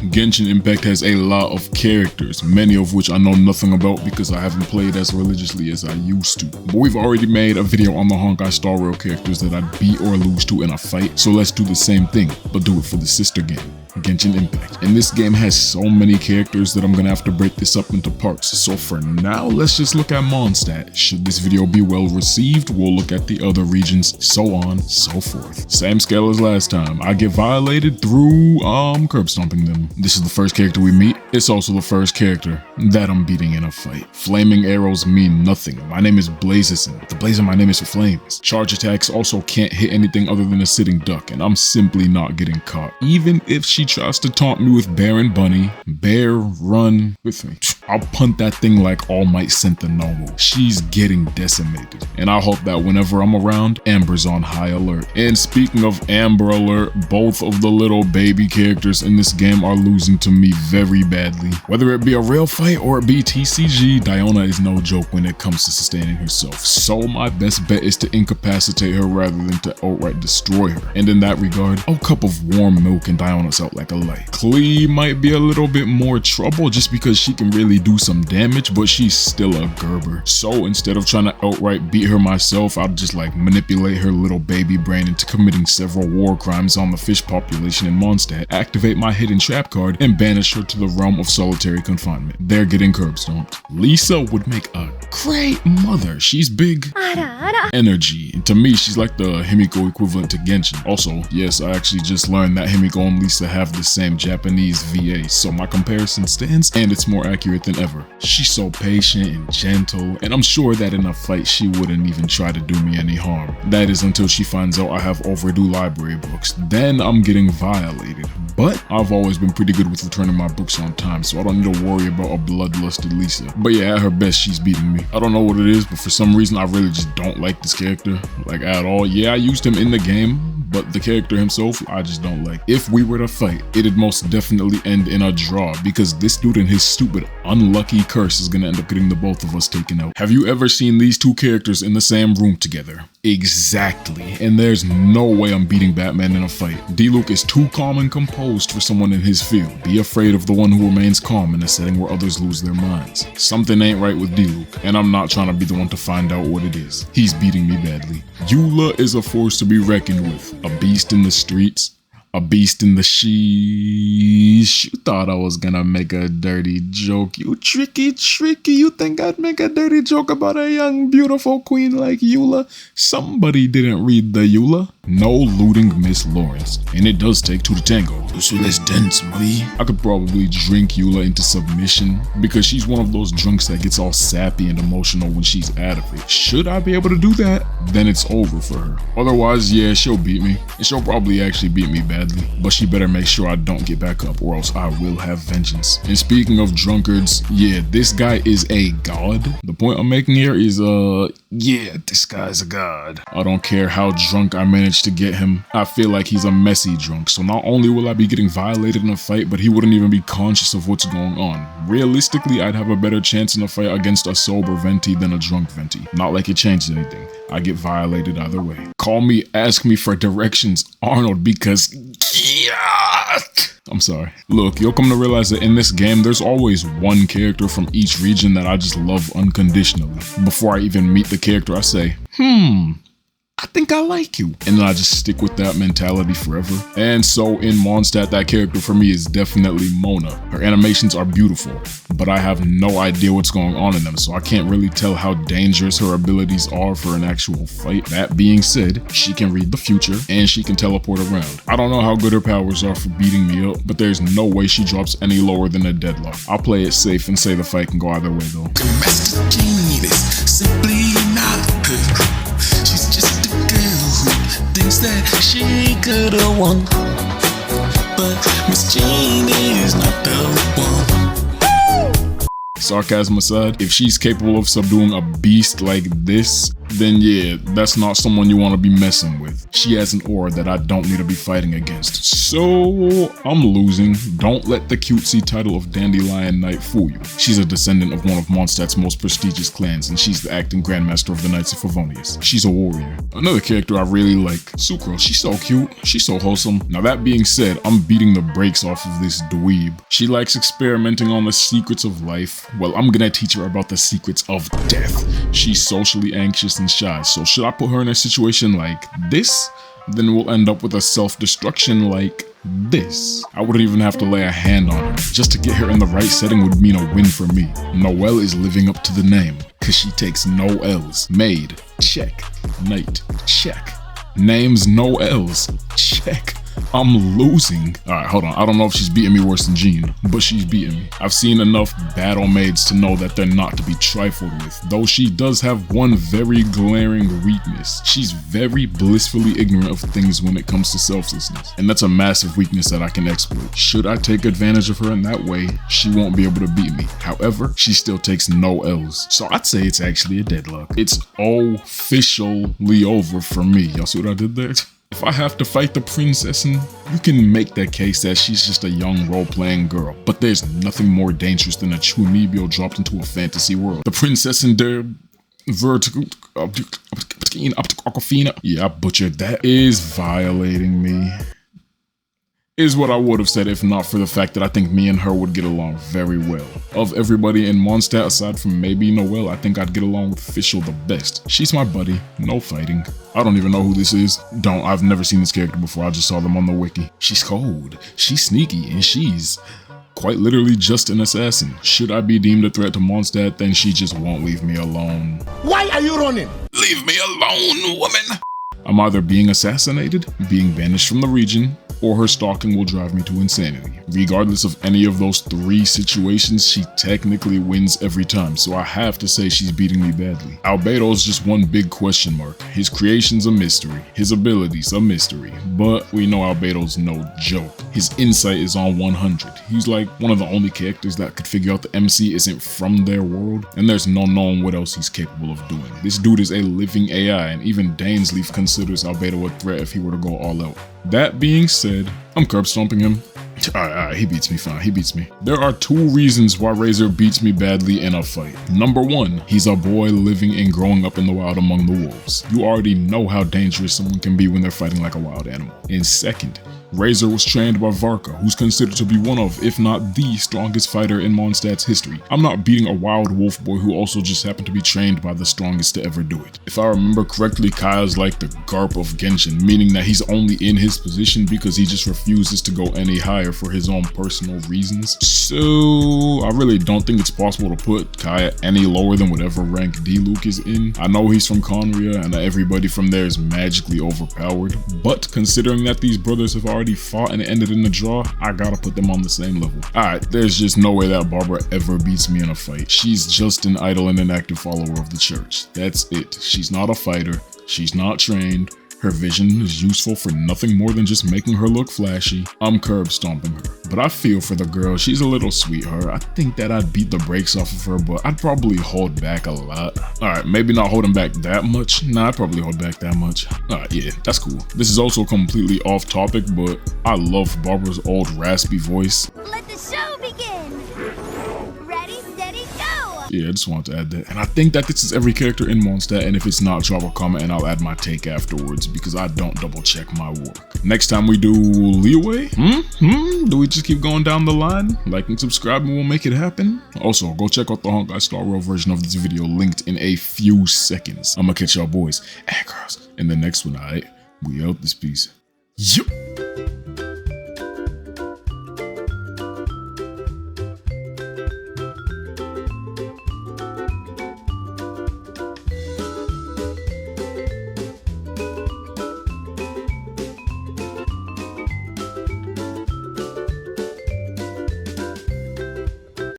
Genshin Impact has a lot of characters, many of which I know nothing about because I haven't played as religiously as I used to. But we've already made a video on the honkai star rail characters that I'd beat or lose to in a fight, so let's do the same thing, but do it for the sister game, Genshin Impact. And this game has so many characters that I'm gonna have to break this up into parts. So for now, let's just look at Mondstadt. Should this video be well received, we'll look at the other regions, so on, so forth. Same scale as last time. I get violated through, curb stomping them. This is the first character we meet. It's also the first character that I'm beating in a fight. Flaming arrows mean nothing. My name is Blazison. The blaze in my name is for flames. Charge attacks also can't hit anything other than a sitting duck, and I'm simply not getting caught. Even if she tries to taunt me with Bear and Bunny, Bear, run with me. I'll punt that thing like All Might sent the normal. She's getting decimated. And I hope that whenever I'm around, Amber's on high alert. And speaking of Amber Alert, both of the little baby characters in this game are losing to me very badly. Whether it be a real fight or it be TCG, Diona is no joke when it comes to sustaining herself. So my best bet is to incapacitate her rather than to outright destroy her. And in that regard, a cup of warm milk and Diona's out like a light. Klee might be a little bit more trouble just because she can really do some damage, but she's still a Gerber. So instead of trying to outright beat her myself, I'll just like manipulate her little baby brain into committing several war crimes on the fish population in Mondstadt, activate my hidden trap card, and banish her to the realm of solitary confinement. They're getting curb stomped. Lisa would make a great mother. She's big energy. And to me, she's like the Himeko equivalent to Genshin. Also, yes, I actually just learned that Himeko and Lisa have the same Japanese VA, so my comparison stands, and it's more accurate than ever. She's so patient and gentle, and I'm sure that in a fight she wouldn't even try to do me any harm. That is until she finds out I have overdue library books. Then I'm getting violated. But I've always been pretty good with returning my books on time, so I don't need to worry about a bloodlusted Lisa. But yeah, at her best, she's beating me. I don't know what it is, but for some reason I really just don't like this character, like at all. Yeah, I used him in the game, but the character himself, I just don't like. If we were to fight, it'd most definitely end in a draw because this dude and his stupid unlucky curse is gonna end up getting the both of us taken out. Have you ever seen these two characters in the same room together? Exactly, and there's no way I'm beating Batman in a fight. D-Luke is too calm and composed for someone in his field. Be afraid of the one who remains calm in a setting where others lose their minds. Something ain't right with D-Luke, and I'm not trying to be the one to find out what it is. He's beating me badly. Eula is a force to be reckoned with. A beast in the streets, a beast in the sheesh. You thought I was gonna make a dirty joke. You tricky. You think I'd make a dirty joke about a young, beautiful queen like Eula? Somebody didn't read the Eula. No looting Miss Lawrence. And it does take two to tango. So let's dance, buddy. I could probably drink Eula into submission because she's one of those drunks that gets all sappy and emotional when she's out of it. Should I be able to do that? Then it's over for her. Otherwise, yeah, she'll beat me. And she'll probably actually beat me badly. But she better make sure I don't get back up or else I will have vengeance. And speaking of drunkards, yeah, this guy is a god. The point I'm making here is, yeah, this guy's a god. I don't care how drunk I manage to get him. I feel like he's a messy drunk. So not only will I be getting violated in a fight, but he wouldn't even be conscious of what's going on. Realistically, I'd have a better chance in a fight against a sober venti than a drunk venti. Not like it changes anything. I get violated either way. Call me, ask me for directions, Arnold, because I'm sorry. Look, you'll come to realize that in this game, there's always one character from each region that I just love unconditionally. Before I even meet the character, I say, I think I like you. And then I just stick with that mentality forever. And so in Mondstadt, that character for me is definitely Mona. Her animations are beautiful, but I have no idea what's going on in them, so I can't really tell how dangerous her abilities are for an actual fight. That being said, she can read the future and she can teleport around. I don't know how good her powers are for beating me up, but there's no way she drops any lower than a deadlock. I'll play it safe and say the fight can go either way though. Simply not good. She's just a girl who thinks that she could have won, but Miss Jean is not the one. Sarcasm aside, if she's capable of subduing a beast like this, then yeah, that's not someone you want to be messing with. She has an aura that I don't need to be fighting against. So I'm losing. Don't let the cutesy title of Dandelion Knight fool you. She's a descendant of one of Mondstadt's most prestigious clans, and she's the acting grandmaster of the Knights of Favonius. She's a warrior. Another character I really like, Sucro. She's so cute. She's so wholesome. Now that being said, I'm beating the brakes off of this dweeb. She likes experimenting on the secrets of life. Well, I'm gonna teach her about the secrets of death. She's socially anxious and shy, so should I put her in a situation like this? Then we'll end up with a self-destruction like this. I wouldn't even have to lay a hand on her. Just to get her in the right setting would mean a win for me. Noelle is living up to the name, cause she takes no L's. Maid, check. Knight, check. Names, no L's, check. I'm losing. Alright, hold on. I don't know if she's beating me worse than Jean, but she's beating me. I've seen enough battle maids to know that they're not to be trifled with, though she does have one very glaring weakness. She's very blissfully ignorant of things when it comes to selflessness, and that's a massive weakness that I can exploit. Should I take advantage of her in that way, she won't be able to beat me. However, she still takes no L's, so I'd say it's actually a deadlock. It's officially over for me. Y'all see what I did there? If I have to fight the princess, you can make that case that she's just a young role-playing girl, but there's nothing more dangerous than a Chunibyo dropped into a fantasy world. The princess in der yeah, I butchered that. Is violating me. Is what I would have said if not for the fact that I think me and her would get along very well. Of everybody in Mondstadt aside from maybe Noelle, I think I'd get along with Fischl the best. She's my buddy, no fighting. I don't even know who this is. I've never seen this character before, I just saw them on the wiki. She's cold, she's sneaky, and she's quite literally just an assassin. Should I be deemed a threat to Mondstadt, then she just won't leave me alone. Why are you running? Leave me alone, woman! I'm either being assassinated, being banished from the region, or her stalking will drive me to insanity. Regardless of any of those three situations, she technically wins every time, so I have to say she's beating me badly. Albedo's just one big question mark. His creation's a mystery, his abilities a mystery, but we know Albedo's no joke. His insight is on 100. He's like one of the only characters that could figure out the MC isn't from their world, and there's no knowing what else he's capable of doing. This dude is a living AI, and even Dainsleif considers Albedo a threat if he were to go all out. That being said, I'm curb stomping him. Alright, he beats me fine, he beats me. There are two reasons why Razor beats me badly in a fight. Number one, he's a boy living and growing up in the wild among the wolves. You already know how dangerous someone can be when they're fighting like a wild animal. And second, Razor was trained by Varka, who's considered to be one of, if not the strongest fighter in Mondstadt's history. I'm not beating a wild wolf boy who also just happened to be trained by the strongest to ever do it. If I remember correctly, Kaya's like the Garp of Genshin, meaning that he's only in his position because he just refuses to go any higher for his own personal reasons. So I really don't think it's possible to put Kaya any lower than whatever rank D-Luke is in. I know he's from Conria and that everybody from there is magically overpowered, but considering that these brothers have already fought and it ended in a draw, I gotta put them on the same level. Alright, there's just no way that Barbara ever beats me in a fight. She's just an idle and an active follower of the church. That's it. She's not a fighter. She's not trained. Her vision is useful for nothing more than just making her look flashy. I'm curb stomping her, but I feel for the girl. She's a little sweetheart. I think that I'd beat the brakes off of her, but I'd probably hold back a lot. Alright, maybe not holding back that much. Nah, I'd probably hold back that much. Alright, yeah, that's cool. This is also completely off topic, but I love Barbara's old raspy voice. Let the show begin! Ready, steady, go! Yeah, I just wanted to add that. And I think that this is every character in Mondstadt, and if it's not, drop a comment and I'll add my take afterwards because I don't double check my work. Next time we do Liyue? Do we just keep going down the line? Like and subscribe and we'll make it happen? Also, go check out the Honkai Star Rail version of this video linked in a few seconds. I'ma catch y'all boys and girls in the next one, alright? We out this piece. Yup.